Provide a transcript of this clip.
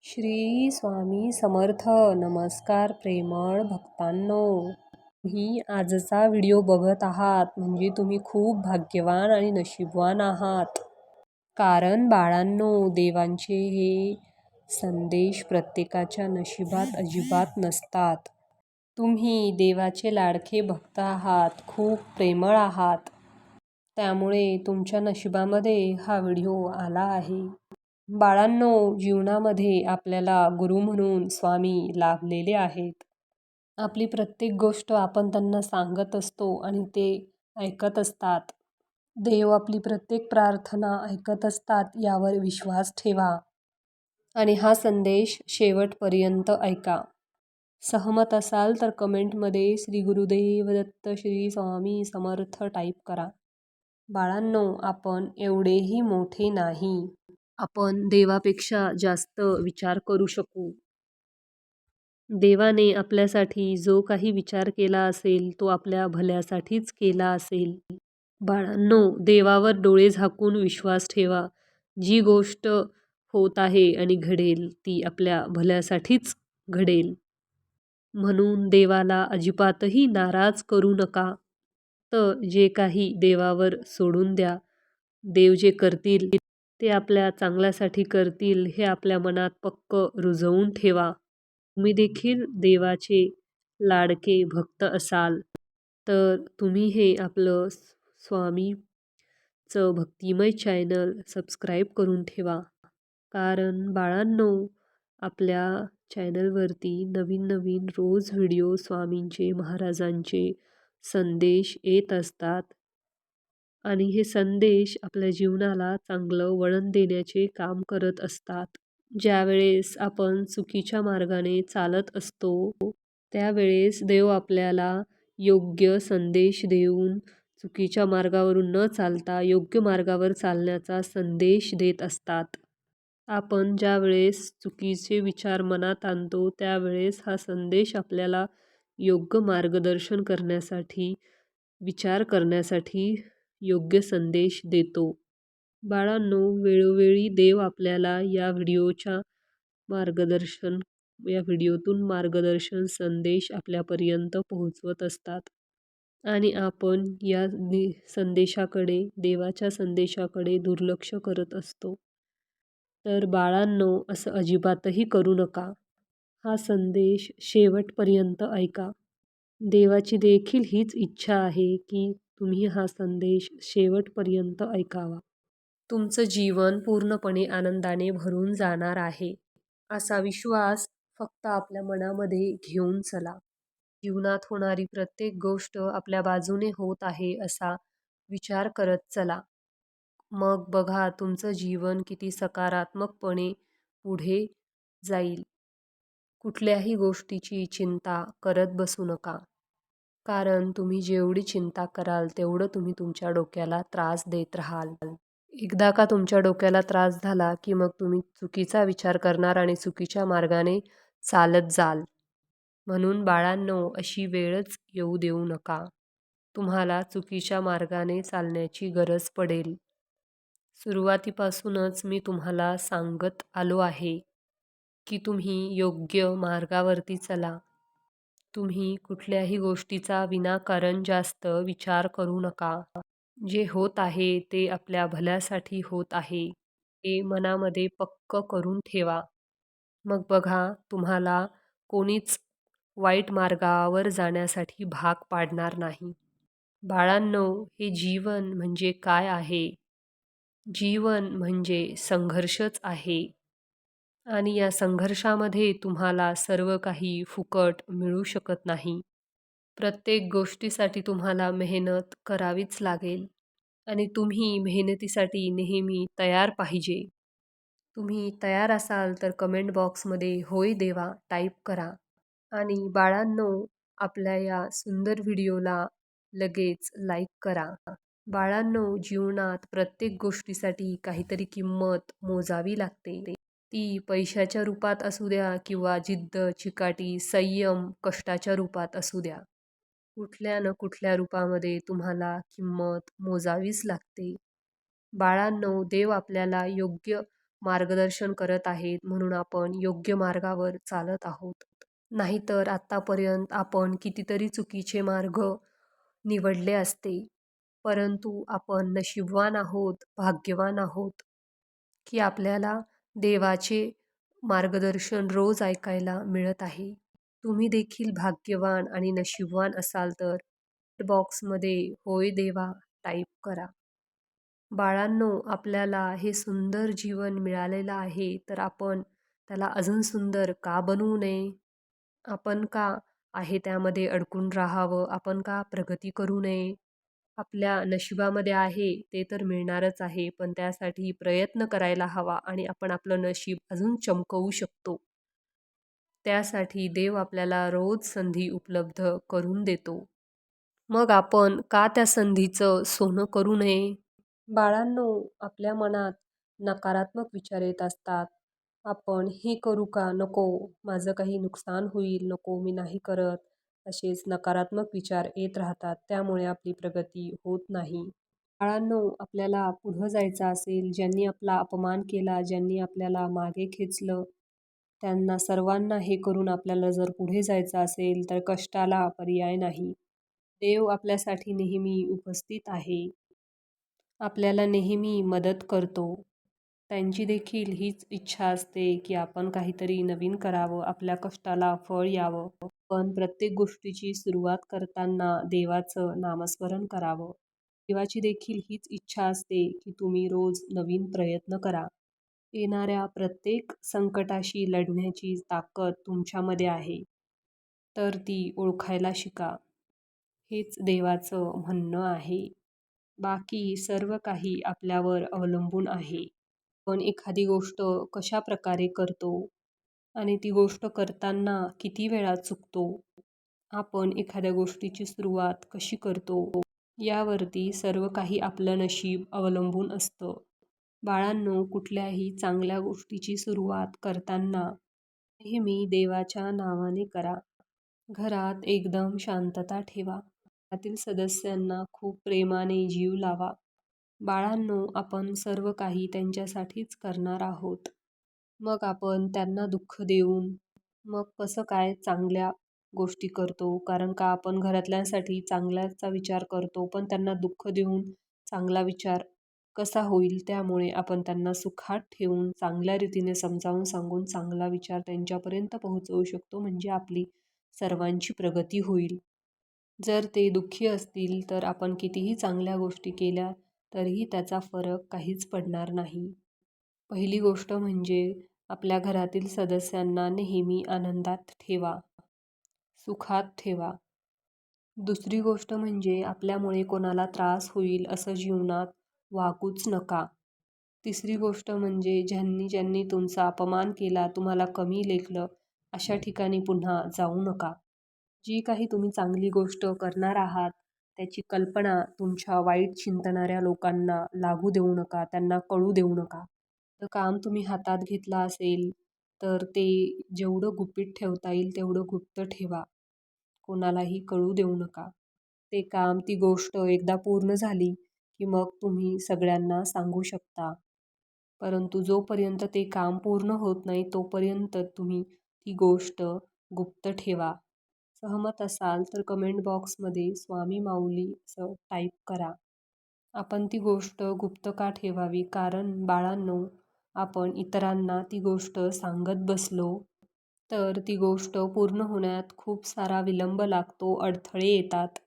श्री स्वामी समर्थ. नमस्कार प्रेमळ भक्तांनो. तुम्ही आजचा व्हिडिओ बघत आहात म्हणजे तुम्ही खूप भाग्यवान आणि नशीबवान आहात. कारण बाळांनो, देवांचे हे संदेश प्रत्येकाच्या नशिबात अजिबात नसतात. तुम्ही देवाचे लाडके भक्त आहात, खूप प्रेमळ आहात. त्यामुळे तुमच्या नशिबामध्ये हा व्हिडिओ आला आहे. बाळांनो, जीवनामध्ये आपल्याला गुरु म्हणून स्वामी लाभलेले आहेत. आपली प्रत्येक गोष्ट आपण त्यांना सांगत असतो आणि ते ऐकत असतात. देव आपली प्रत्येक प्रार्थना ऐकत असतात, यावर विश्वास ठेवा आणि हा संदेश शेवटपर्यंत ऐका. सहमत असाल तर कमेंटमध्ये श्री गुरुदेव दत्त श्री स्वामी समर्थ टाईप करा. बाळांनो, आपण एवढेही मोठे नाही. आपण देवापेक्षा जास्त विचार करू शकू. देवाने आपल्यासाठी जो काही विचार केला असेल तो आपल्या भल्यासाठीच केला असेल. बाळांनो, देवावर डोळे झाकून विश्वास ठेवा. जी गोष्ट होत आहे आणि घडेल ती आपल्या भल्यासाठीच घडेल. म्हणून देवाला अजिबातही नाराज करू नका. तर जे काही देवावर सोडून द्या. देव जे करतील ते आपल्या चांगल्यासाठी करतील हे आपल्या मनात पक्क रुजवून ठेवा. तुम्ही देखील देवाचे लाडके भक्त असाल तर तुम्ही हे आपलं स्वामीचं भक्तिमय चॅनल सबस्क्राईब करून ठेवा. कारण बाळांनो, आपल्या चॅनलवरती नवीन नवीन रोज व्हिडिओ स्वामींचे, महाराजांचे संदेश येत असतात आणि हे संदेश आपल्या जीवनाला चांगलं वळण देण्याचे काम करत असतात. ज्यावेळेस आपण चुकीच्या मार्गाने चालत असतो त्यावेळेस देव आपल्याला योग्य संदेश देऊन चुकीच्या मार्गावरून न चालता योग्य मार्गावर चालण्याचा संदेश देत असतात. आपण ज्यावेळेस चुकीचे विचार मनात आणतो त्यावेळेस हा संदेश आपल्याला योग्य मार्गदर्शन करण्यासाठी, विचार करण्यासाठी योग्य संदेश देतो. बाळांनो, वेळोवेळी देव आपल्याला या व्हिडिओतून मार्गदर्शन संदेश आपल्यापर्यंत पोहोचवत असतात आणि आपण या संदेशाकडे, देवाच्या संदेशाकडे दुर्लक्ष करत असतो. तर बाळांनो, असं अजिबातही करू नका. हा संदेश शेवटपर्यंत ऐका. देवाची देखील हीच इच्छा आहे की तुम्ही हा संदेश शेवटपर्यंत ऐकावा. तुमचं जीवन पूर्णपणे आनंदाने भरून जाणार आहे, असा विश्वास फक्त आपल्या मनामध्ये घेऊन चला. जीवनात होणारी प्रत्येक गोष्ट आपल्या बाजूने होत आहे असा विचार करत चला. मग बघा तुमचं जीवन किती सकारात्मकपणे पुढे जाईल. कुठल्याही गोष्टीची चिंता करत बसू नका. कारण तुम्ही जेवढी चिंता कराल तेवढं तुम्ही तुमच्या डोक्याला त्रास देत राहाल. एकदा का तुमच्या डोक्याला त्रास झाला की मग तुम्ही चुकीचा विचार करणार आणि चुकीच्या मार्गाने चालत जाल. म्हणून बाळांनो, अशी वेळच येऊ देऊ नका. तुम्हाला चुकीच्या मार्गाने चालण्याची गरज पडेल. सुरुवातीपासूनच मी तुम्हाला सांगत आलो आहे की तुम्ही योग्य मार्गावरती चला. तुम्ही कुठल्याही गोष्टीचा विनाकारण जास्त विचार करू नका. जे होत आहे ते आपल्या भल्यासाठी होत आहे हे मनामध्ये पक्क करून ठेवा. मग बघा तुम्हाला कोणीच वाईट मार्गावर जाण्यासाठी भाग पाडणार नाही. बाळांनो, हे जीवन म्हणजे काय आहे? जीवन म्हणजे संघर्षच आहे आणि या संघर्षामध्ये तुम्हाला सर्व काही फुकट मिळू शकत नाही. प्रत्येक गोष्टीसाठी तुम्हाला मेहनत करावीच लागेल आणि तुम्ही मेहनतीसाठी नेहमी तयार पाहिजे. तुम्ही तयार असाल तर कमेंट बॉक्समध्ये होय देवा टाईप करा. आणि बाळांनो, आपल्या या सुंदर व्हिडिओला लगेच लाईक करा. बाळांनो, जीवनात प्रत्येक गोष्टीसाठी काहीतरी किंमत मोजावी लागते. ती पैशाच्या रूपात असू द्या किंवा जिद्द, चिकाटी, संयम, कष्टाच्या रूपात असू द्या. कुठल्या न कुठल्या रूपामध्ये तुम्हाला किंमत मोजावीच लागते. बाळांनो, देव आपल्याला योग्य मार्गदर्शन करत आहेत म्हणून आपण योग्य मार्गावर चालत आहोत. नाहीतर आत्तापर्यंत आपण कितीतरी चुकीचे मार्ग निवडले असते. परंतु आपण नशीबवान आहोत, भाग्यवान आहोत, की आपल्याला देवाचे मार्गदर्शन रोज ऐकायला मिळत आहे. तुम्ही देखील भाग्यवान आणि नशीबवान असाल तर बॉक्समध्ये "होय देवा" टाईप करा. बाळांनो, आपल्याला हे सुंदर जीवन मिळालेलं आहे, तर आपण त्याला अजून सुंदर का बनवू नये? आपण का आहे त्यामध्ये अडकून राहावं? आपण का प्रगती करू नये? आपल्या नशिबामध्ये आहे ते तर मिळणारच आहे, पण त्यासाठी प्रयत्न करायला हवा आणि आपण आपलं नशीब अजून चमकवू शकतो. त्यासाठी देव आपल्याला रोज संधी उपलब्ध करून देतो. मग आपण का त्या संधीचं सोनं करू नये? बाळांनो, आपल्या मनात नकारात्मक विचार येत असतात. आपण हे करू का? नको, माझं काही नुकसान होईल, नको मी नाही करत. असेच नकारात्मक विचार येत राहतात. त्यामुळे आपली प्रगती होत नाही. बाळांनो, आपल्याला पुढं जायचं असेल, ज्यांनी आपला अपमान केला, ज्यांनी आपल्याला मागे खेचलं, त्यांना सर्वांना हे करून आपल्याला जर पुढे जायचं असेल, तर कष्टाला पर्याय नाही. देव आपल्यासाठी नेहमी उपस्थित आहे. आपल्याला नेहमी मदत करतो. त्यांची देखील हीच इच्छा असते की आपण काहीतरी नवीन करावं, आपल्या कष्टाला फळ यावं. पण प्रत्येक गोष्टीची सुरुवात करताना देवाचं नामस्मरण करावं. देवाची देखील हीच इच्छा असते की तुम्ही रोज नवीन प्रयत्न करा. येणाऱ्या प्रत्येक संकटाशी लढण्याची ताकद तुमच्यामध्ये आहे. तर ती ओळखायला शिका. हेच देवाचं म्हणणं आहे. बाकी सर्व काही आपल्यावर अवलंबून आहे. आपण एखादी गोष्ट कशाप्रकारे करतो आणि ती गोष्ट करताना किती वेळा चुकतो, आपण एखाद्या गोष्टीची सुरुवात कशी करतो, यावरती सर्व काही आपलं नशीब अवलंबून असतं. बाळांनो, कुठल्याही चांगल्या गोष्टीची सुरुवात करताना नेहमी देवाच्या नावाने करा. घरात एकदम शांतता ठेवा. घरातील सदस्यांना खूप प्रेमाने जीव लावा. बाळांनो, आपण सर्व काही त्यांच्यासाठीच करणार आहोत. मग आपण त्यांना दुःख देऊन मग कसं काय चांगल्या गोष्टी करतो? कारण का आपण घरातल्यांसाठी चांगल्याचा विचार करतो, पण त्यांना दुःख देऊन चांगला विचार कसा होईल? त्यामुळे आपण त्यांना सुखात ठेवून चांगल्या रीतीने समजावून सांगून चांगला विचार त्यांच्यापर्यंत पोहोचवू शकतो, म्हणजे आपली सर्वांची प्रगती होईल. जर ते दुःखी असतील तर आपण कितीही चांगल्या गोष्टी केल्या तरीही त्याचा फरक काहीच पडणार नाही. पहिली गोष्ट म्हणजे आपल्या घरातील सदस्यांना नेहमी आनंदात ठेवा, सुखात ठेवा. दुसरी गोष्ट म्हणजे आपल्यामुळे कोणाला त्रास होईल असं जीवनात वागूच नका. तिसरी गोष्ट म्हणजे ज्यांनी ज्यांनी तुमचा अपमान केला, तुम्हाला कमी लेखलं, अशा ठिकाणी पुन्हा जाऊ नका. जी काही तुम्ही चांगली गोष्ट करणार आहात, त्याची कल्पना तुमच्या वाईट चिंतणाऱ्या लोकांना लागू देऊ नका, त्यांना कळू देऊ नका. तर काम तुम्ही हातात घेतलं असेल, तर ते जेवढं गुपित ठेवता येईल तेवढं गुप्त ठेवा. कोणालाही कळू देऊ नका. ते काम, ती गोष्ट एकदा पूर्ण झाली, की मग तुम्ही सगळ्यांना सांगू शकता. परंतु जोपर्यंत ते काम पूर्ण होत नाही, तोपर्यंत तुम्ही ती गोष्ट गुप्त ठेवा. सहमत असाल तर कमेंट बॉक्समध्ये स्वामी माऊली असं टाईप करा. आपण ती गोष्ट गुप्त का ठेवावी? कारण बाळांनो, आपण इतरांना ती गोष्ट सांगत बसलो तर ती गोष्ट पूर्ण होण्यात खूप सारा विलंब लागतो, अडथळे येतात.